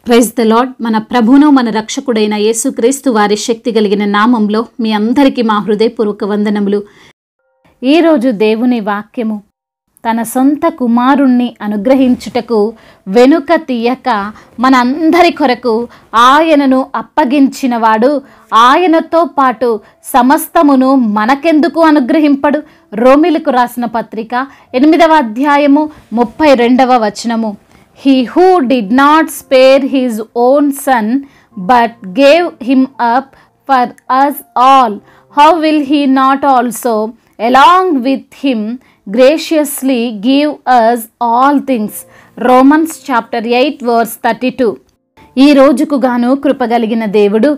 Praise the lord. మన ప్రభువును మన రక్షకుడైన యేసుక్రీస్తు వారి శక్తి కలిగిన నామంలో మీ అందరికీ మా హృదయపూర్వక వందనములు. ఈరోజు దేవుని వాక్యము తన సొంత కుమారుణ్ణి అనుగ్రహించుటకు వెనుక తీయక మనందరి కొరకు ఆయనను అప్పగించినవాడు ఆయనతో పాటు సమస్తమును మనకెందుకు అనుగ్రహింపడు? రోమిలకు రాసిన పత్రిక 8వ అధ్యాయము 32వ వచనము. He who did not spare his own son, but gave him up for us all, how will he not also, along with him, graciously give us all things? Romans chapter 8 verse 32. ఈ రోజుకు గాను కృపగలిగిన దేవుడు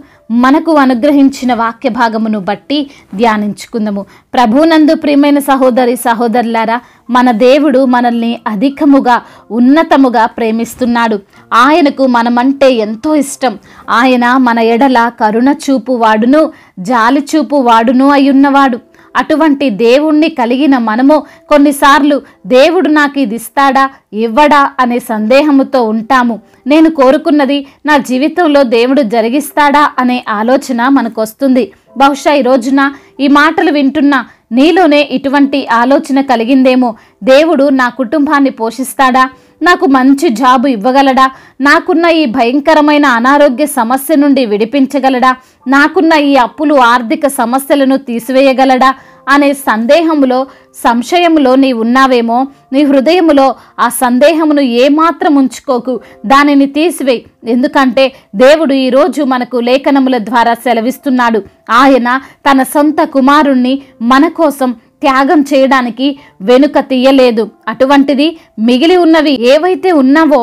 మనకు అనుగ్రహించిన వాక్య భాగమును బట్టి ధ్యానించుకుందాము. ప్రభునందు ప్రియమైన సహోదరి సహోదరులారా, మన దేవుడు మనల్ని అధికముగా ఉన్నతముగా ప్రేమిస్తున్నాడు. ఆయనకు మనమంటే ఎంతో ఇష్టం. ఆయన మన ఎడల కరుణ చూపు వాడును జాలి చూపు వాడును అయ్యున్నవాడు. అటువంటి దేవుణ్ణి కలిగిన మనము కొన్నిసార్లు దేవుడు నాకు ఇది ఇస్తాడా ఇవ్వడా అనే సందేహముతో ఉంటాము. నేను కోరుకున్నది నా జీవితంలో దేవుడు జరిగిస్తాడా అనే ఆలోచన మనకు వస్తుంది. బహుశా ఈ రోజున ఈ మాటలు వింటున్న నీలోనే ఇటువంటి ఆలోచన కలిగిందేమో. దేవుడు నా కుటుంబాన్ని పోషిస్తాడా? నాకు మంచి జాబు ఇవ్వగలడా? నాకున్న ఈ భయంకరమైన అనారోగ్య సమస్య నుండి విడిపించగలడా? నాకున్న ఈ అప్పులు ఆర్థిక సమస్యలను తీసివేయగలడా అనే సందేహములో సంశయములో నీ ఉన్నావేమో. నీ హృదయములో ఆ సందేహమును ఏమాత్రం ఉంచుకోకు, దానిని తీసివేయి. ఎందుకంటే దేవుడు ఈరోజు మనకు లేఖనముల ద్వారా సెలవిస్తున్నాడు. ఆయన తన సొంత కుమారుణ్ణి మన కోసం త్యాగం చేయడానికి వెనుక తీయలేదు. అటువంటిది మిగిలి ఉన్నవి ఏవైతే ఉన్నావో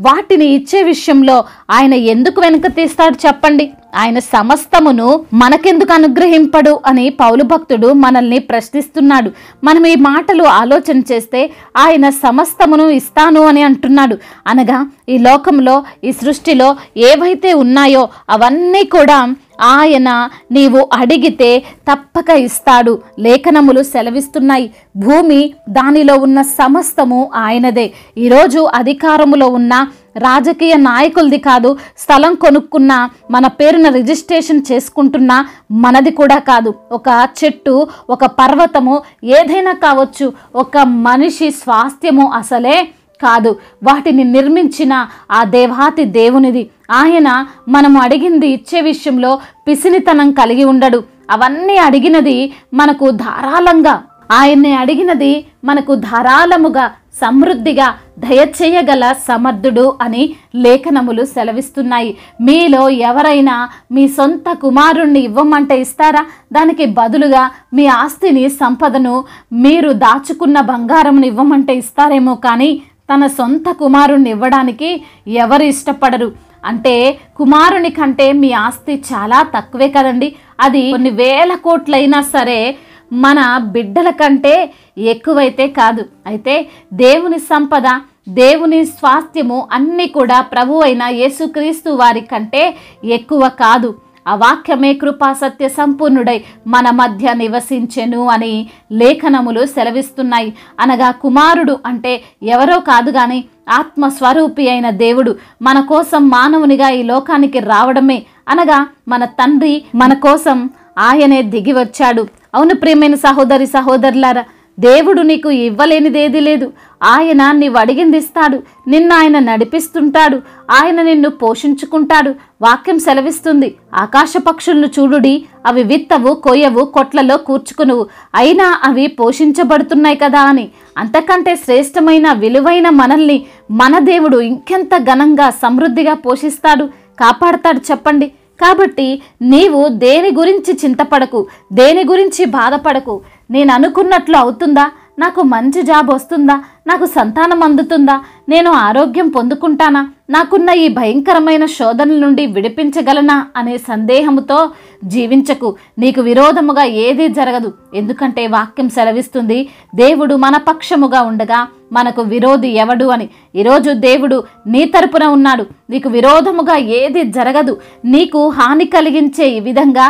వాటిని ఇచ్చే విషయంలో ఆయన ఎందుకు వెనుక తీస్తాడు చెప్పండి? ఆయన సమస్తమును మనకెందుకు అనుగ్రహింపడు అని పౌలు భక్తుడు మనల్ని ప్రశ్నిస్తున్నాడు. మనం ఈ మాటలు ఆలోచన చేస్తే ఆయన సమస్తమును ఇస్తాను అని అంటున్నాడు. అనగా ఈ లోకంలో ఈ సృష్టిలో ఏవైతే ఉన్నాయో అవన్నీ కూడా ఆయన నీవు అడిగితే తప్పక ఇస్తాడు. లేఖనములు సెలవిస్తున్నాయి, భూమి దానిలో ఉన్న సమస్తము ఆయనదే. ఈరోజు అధికారములో ఉన్న రాజకీయ నాయకులది కాదు, స్థలం కొనుక్కున్న మన పేరున రిజిస్ట్రేషన్ చేసుకుంటున్న మనది కూడా కాదు. ఒక చెట్టు, ఒక పర్వతము ఏదైనా కావచ్చు, ఒక మనిషి స్వాస్థ్యము అసలే కాదు. వాటిని నిర్మించిన ఆ దేవాతి దేవునిది. ఆయన మనము అడిగింది ఇచ్చే విషయంలో పిసినితనం కలిగి ఉండడు. అవన్నీ అడిగినది మనకు ధారాళంగా, ఆయన్ని అడిగినది మనకు ధారాళముగా సమృద్ధిగా దయచేయగల సమర్థుడు అని లేఖనములు సెలవిస్తున్నాయి. మీలో ఎవరైనా మీ సొంత కుమారుణ్ణి ఇవ్వమంటే ఇస్తారా? దానికి బదులుగా మీ ఆస్తిని సంపదను మీరు దాచుకున్న బంగారంను ఇవ్వమంటే ఇస్తారేమో, కానీ తన సొంత కుమారుణ్ణి ఇవ్వడానికి ఎవరు ఇష్టపడరు. అంటే కుమారుని కంటే మీ ఆస్తి చాలా తక్కువే కదండి. అది కొన్ని వేల కోట్లైనా సరే మన బిడ్డల కంటే ఎక్కువైతే కాదు. అయితే దేవుని సంపద, దేవుని స్వాస్థ్యము అన్నీ కూడా ప్రభు అయిన యేసుక్రీస్తు వారి కంటే ఎక్కువ కాదు. ఆ వాక్యమే కృపా సత్య సంపూర్ణుడై మన మధ్య నివసించెను అని లేఖనములు సెలవిస్తున్నాయి. అనగా కుమారుడు అంటే ఎవరో కాదు కానీ ఆత్మస్వరూపి అయిన దేవుడు మన కోసం మానవునిగా ఈ లోకానికి రావడమే. అనగా మన తండ్రి మన కోసం ఆయనే దిగి వచ్చాడు. అవును ప్రియమైన సహోదరి సహోదరులారా, దేవుడు నీకు ఇవ్వలేనిదేది లేదు. ఆయన నీవు అడిగింది ఇస్తాడు. నిన్ను ఆయన నడిపిస్తుంటాడు. ఆయన నిన్ను పోషించుకుంటాడు. వాక్యం సెలవిస్తుంది, ఆకాశ పక్షులను చూడుడి, అవి విత్తవు కొయ్యవు కొట్లలో కూర్చుకునువు, అయినా అవి పోషించబడుతున్నాయి కదా అని. అంతకంటే శ్రేష్టమైన విలువైన మనల్ని మన దేవుడు ఇంకెంత ఘనంగా సమృద్ధిగా పోషిస్తాడు, కాపాడతాడు చెప్పండి. కాబట్టి నీవు దేని గురించి చింతపడకు, దేని గురించి బాధపడకు. నేను అనుకున్నట్లు అవుతుందా? నాకు మంచి జాబ్ వస్తుందా? నాకు సంతానం అందుతుందా? నేను ఆరోగ్యం పొందుకుంటానా? నాకున్న ఈ భయంకరమైన శోధనల నుండి విడిపించగలనా అనే సందేహముతో జీవించకు. నీకు విరోధముగా ఏదీ జరగదు. ఎందుకంటే వాక్యం సెలవిస్తుంది, దేవుడు మన పక్షముగా ఉండగా మనకు విరోధి ఎవడు అని. ఈరోజు దేవుడు నీ తరపున ఉన్నాడు. నీకు విరోధముగా ఏది జరగదు. నీకు హాని కలిగించే ఈ విధంగా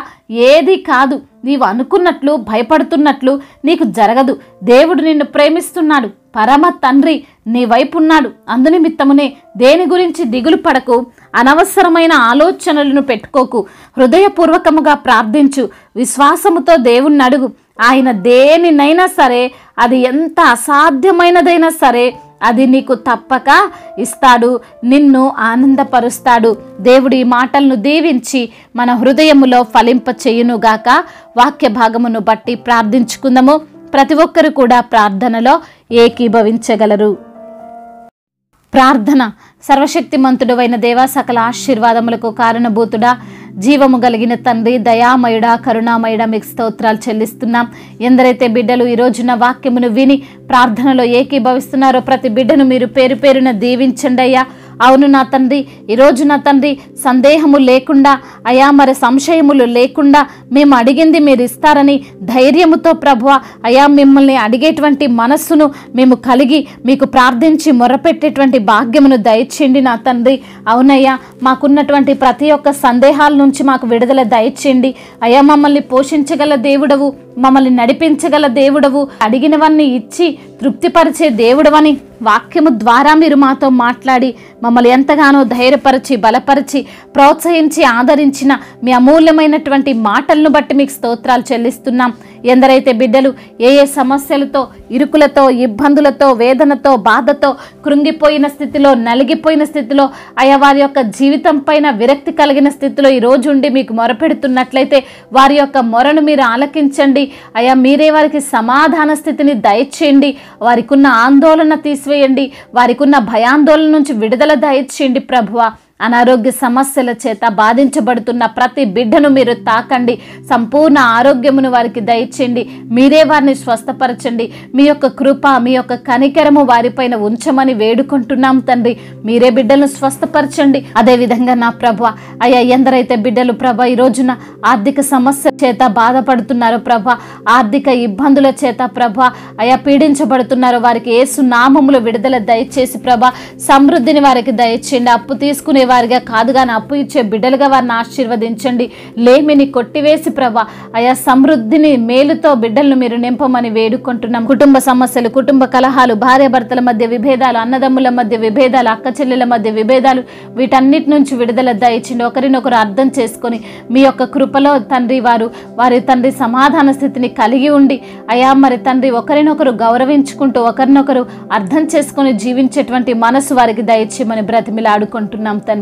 ఏది కాదు. నీవు అనుకున్నట్లు భయపడుతున్నట్లు నీకు జరగదు. దేవుడు నిన్ను ప్రేమిస్తున్నాడు. పరమ తండ్రి నీ వైపు ఉన్నాడు. అందునిమిత్తమునే దేని గురించి దిగులు పడకు, అనవసరమైన ఆలోచనలను పెట్టుకోకు. హృదయపూర్వకముగా ప్రార్థించు, విశ్వాసముతో దేవుణ్ణి అడుగు. ఆయన దేనినైనా సరే, అది ఎంత అసాధ్యమైనదైనా సరే, అది నీకు తప్పక ఇస్తాడు, నిన్ను ఆనందపరుస్తాడు. దేవుడి ఈ మాటలను దీవించి మన హృదయములో ఫలింప చేయునుగాక. వాక్య భాగమును బట్టి ప్రార్థించుకుందాము. ప్రతి ఒక్కరు కూడా ప్రార్థనలో ఏకీభవించగలరు. ప్రార్థన. సర్వశక్తిమంతుడైన దేవా, సకల ఆశీర్వాదములకు కారణభూతుడా, జీవము కలిగిన తండ్రి, దయామయుడా, కరుణామయుడా, మీకు స్తోత్రాలు చెల్లిస్తున్నాం. ఎందరైతే బిడ్డలు ఈ రోజున వాక్యమును విని ప్రార్థనలో ఏకీభవిస్తున్నారో ప్రతి బిడ్డను మీరు పేరు పేరున దీవించండి అయ్యా. అవును నా తండ్రి, ఈరోజు నా తండ్రి సందేహము లేకుండా అయా, మరి సంశయములు లేకుండా మేము అడిగింది మీరు ఇస్తారని ధైర్యముతో ప్రభువా అయా, మిమ్మల్ని అడిగేటువంటి మనస్సును మేము కలిగి మీకు ప్రార్థించి మొరపెట్టేటువంటి భాగ్యమును దయచేయండి నా తండ్రి. అవునయ్యా, మాకున్నటువంటి ప్రతి ఒక్క సందేహాల నుంచి మాకు విడుదల దయచేయండి అయ్యా. మమ్మల్ని పోషించగల దేవుడవు, మమ్మల్ని నడిపించగల దేవుడవు, అడిగినవన్నీ ఇచ్చి తృప్తిపరిచే దేవుడవని వాక్యము ద్వారా మీరు మాతో మాట్లాడి మమ్మల్ని ఎంతగానో ధైర్యపరిచి, బలపరిచి, ప్రోత్సహించి, ఆదరించిన మీ అమూల్యమైనటువంటి మాటలను బట్టి మీకు స్తోత్రాలు చెల్లిస్తున్నాం. ఎందరైతే బిడ్డలు ఏ ఏ సమస్యలతో, ఇరుకులతో, ఇబ్బందులతో, వేదనతో, బాధతో కృంగిపోయిన స్థితిలో, నలిగిపోయిన స్థితిలో, అయా వారి యొక్క జీవితం పైన విరక్తి కలిగిన స్థితిలో ఈ రోజు ఉండి మీకు మొరపెడుతున్నట్లయితే వారి యొక్క మొరను మీరు ఆలకించండి అయా. మీరే వారికి సమాధాన స్థితిని దయచేయండి. వారికి ఉన్న ఆందోళన తీసివేయండి. వారికి ఉన్న భయాందోళన నుంచి విడుదల దయచేయండి ప్రభువా. అనారోగ్య సమస్యల చేత బాధించబడుతున్న ప్రతి బిడ్డను మీరు తాకండి. సంపూర్ణ ఆరోగ్యమును వారికి దయచేయండి. మీరే వారిని స్వస్థపరచండి. మీ యొక్క కృప, మీ యొక్క కనికరము వారిపైన ఉంచమని వేడుకుంటున్నాం తండ్రి. మీరే బిడ్డలను స్వస్థపరచండి. అదేవిధంగా నా ప్రభువా అయ్యా, ఎందరైతే బిడ్డలు ప్రభా ఈ రోజున ఆర్థిక సమస్య చేత బాధపడుతున్నారో ప్రభా, ఆర్థిక ఇబ్బందుల చేత ప్రభా అయా పీడించబడుతున్నారో వారికి యేసు నామములో విడుదల దయచేసి ప్రభా సమృద్ధిని వారికి దయచేయండి. అప్పు తీసుకునే వారిగా కాదు కానీ అప్పు ఇచ్చే బిడ్డలుగా వారిని ఆశీర్వదించండి. లేమిని కొట్టివేసి ప్రభా అయా సమృద్ధిని, మేలుతో బిడ్డలను మీరు నింపమని వేడుకుంటున్నాం. కుటుంబ సమస్యలు, కుటుంబ కలహాలు, భార్యాభర్తల మధ్య విభేదాలు, అన్నదమ్ముల మధ్య విభేదాలు, అక్క చెల్లెల మధ్య విభేదాలు, వీటన్నిటి నుంచి విడుదల దయచేయండి. ఒకరినొకరు అర్థం చేసుకొని మీ యొక్క కృపలో తండ్రి వారి తండ్రి సమాధాన స్థితిని కలిగి ఉండి అయా మరి తండ్రి ఒకరినొకరు గౌరవించుకుంటూ, ఒకరినొకరు అర్థం చేసుకొని జీవించేటువంటి మనసు వారికి దయచేయమని బ్రతిమిలాడుకుంటున్నాం తండ్రి.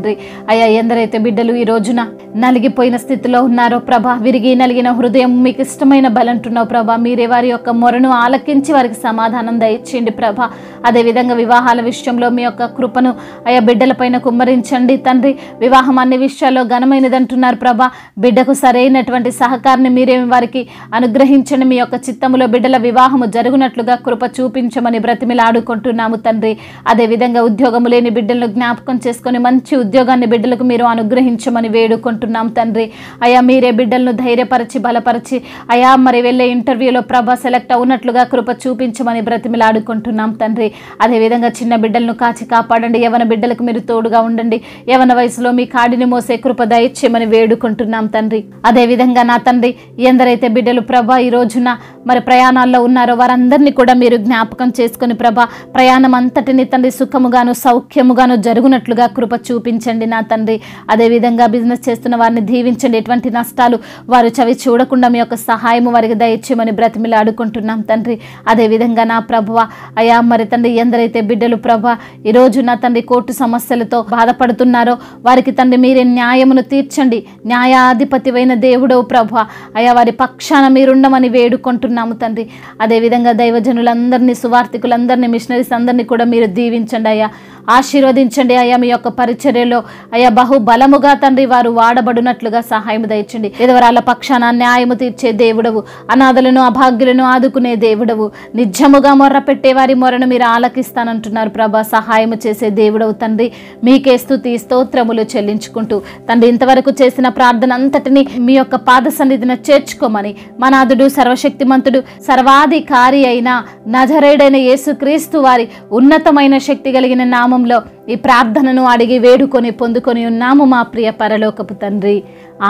అయ్యా, ఎందరైతే బిడ్డలు ఈ రోజున నలిగిపోయిన స్థితిలో ఉన్నారో ప్రభా, విరిగి నలిగిన హృదయం మీకు ఇష్టమైన బలంటున్నావు ప్రభా, మీరే వారి యొక్క మొరను ఆలకించి వారికి సమాధానం దయచేయండి ప్రభా. అదేవిధంగా వివాహాల విషయంలో మీ యొక్క కృపను అయా బిడ్డల పైన కుమ్మరించండి తండ్రి. వివాహం అన్ని విషయాల్లో ఘనమైనది అంటున్నారు ప్రభా. బిడ్డకు సరైనటువంటి సహకారాన్ని మీరే వారికి అనుగ్రహించండి. మీ యొక్క చిత్తములో బిడ్డల వివాహము జరుగునట్లుగా కృప చూపించమని బ్రతిమిలాడుకుంటున్నాము తండ్రి. అదేవిధంగా ఉద్యోగము లేని బిడ్డలను జ్ఞాపకం చేసుకొని మంచి ఉద్యోగాన్ని బిడ్డలకు మీరు అనుగ్రహించమని వేడుకుంటున్నాం తండ్రి. అయా మీరే బిడ్డలను ధైర్యపరిచి, బలపరిచి అయా మరి వెళ్ళే ఇంటర్వ్యూలో ప్రభా సెలెక్ట్ అవునట్లుగా కృప చూపించమని బ్రతిమిలాడుకుంటున్నాం తండ్రి. అదేవిధంగా చిన్న బిడ్డలను కాచి కాపాడండి. యవన బిడ్డలకు మీరు తోడుగా ఉండండి. యవన వయసులో మీ కాడిని మోసే కృప దయచేయమని వేడుకుంటున్నాం తండ్రి. అదేవిధంగా నా తండ్రి, ఎందరైతే బిడ్డలు ప్రభా ఈ రోజున మరి ప్రయాణాల్లో ఉన్నారో వారందరినీ కూడా మీరు జ్ఞాపకం చేసుకొని ప్రభా ప్రయాణం అంతటిని తండ్రి సుఖముగాను, సౌఖ్యముగాను జరుగునట్లుగా కృప చూపించండి నా తండ్రి. అదేవిధంగా బిజినెస్ చేస్తున్న వారిని దీవించండి. ఎటువంటి నష్టాలు వారు చవి చూడకుండా మీ యొక్క సహాయము వారికి దయచేయమని బ్రతిమిలాడుకుంటున్నాం తండ్రి. అదేవిధంగా నా ప్రభువ అయా మరి తండ్రి, ఎందరైతే బిడ్డలు ప్రభా ఈరోజు నా తండ్రి కోర్టు సమస్యలతో బాధపడుతున్నారో వారికి తండ్రి మీరే న్యాయమును తీర్చండి. న్యాయాధిపతివైన దేవుడవు ప్రభా అయా వారి పక్షాన మీరుండమని వేడుకుంటున్నాము తండ్రి. అదేవిధంగా దైవజనులందరినీ, సువార్థికులందరినీ, మిషనరీస్ అందరినీ కూడా మీరు దీవించండి అయ్యా, ఆశీర్వదించండి అయ్యా. మీ యొక్క పరిచర్యలో అయ్యా బహుబలముగా తండ్రి వారు వాడబడినట్లుగా సహాయం దయచండి. ఎదవరాల పక్షాన న్యాయము తీర్చే దేవుడవు, అనాథలను, అభాగ్యులను ఆదుకునే దేవుడవు, నిజముగా మొర్ర పెట్టే వారి మొరను మీరు ఆలకిస్తానంటున్నారు ప్రభా. సహాయము చేసే దేవుడవు తండ్రి. మీకే స్తుతి స్తోత్రములు చెల్లించుకుంటూ తండ్రి ఇంతవరకు చేసిన ప్రార్థన అంతటిని మీ యొక్క పాద సన్నిధిన చేర్చుకోమని మనాథుడు, సర్వశక్తిమంతుడు, సర్వాధికారి అయిన నజరేయుడైన యేసుక్రీస్తు వారి ఉన్నతమైన శక్తి కలిగిన నామంలో ఈ ప్రార్థనను అడిగి వేడుకొని పొందుకొని ఉన్నాము మా ప్రియ పరలోకపు తండ్రి.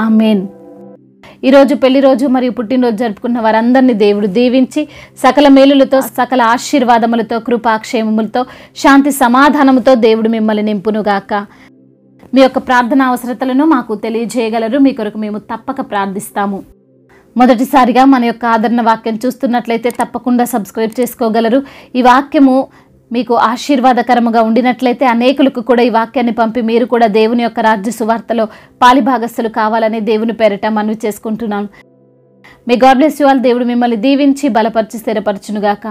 ఆమేన్. ఈరోజు పెళ్లి రోజు మరియు పుట్టినరోజు జరుపుకున్న వారందరినీ దేవుడు దీవించి సకల మేలులతో సకల ఆశీర్వాదములతో కృపాక్షేమములతో శాంతి సమాధానముతో దేవుడు మిమ్మల్ని నింపునుగాక. మీ యొక్క ప్రార్థన అవసరతలను మాకు తెలియజేయగలరు. మీ కొరకు మేము తప్పక ప్రార్థిస్తాము. మొదటిసారిగా మన యొక్క ఆదరణ వాక్యం చూస్తున్నట్లయితే తప్పకుండా సబ్స్క్రైబ్ చేసుకోగలరు. ఈ వాక్యము మీకు ఆశీర్వాదకరముగా ఉండినట్లయితే అనేకులకు కూడా ఈ వాక్యాన్ని పంపి మీరు కూడా దేవుని యొక్క రాజ్య సువార్తలో పాలిభాగస్తులు కావాలని దేవుని పేరిట మనవి చేసుకుంటున్నాను. May God bless you all. దేవుడు మిమ్మల్ని దీవించి బలపరిచి స్థిరపరచునుగాక.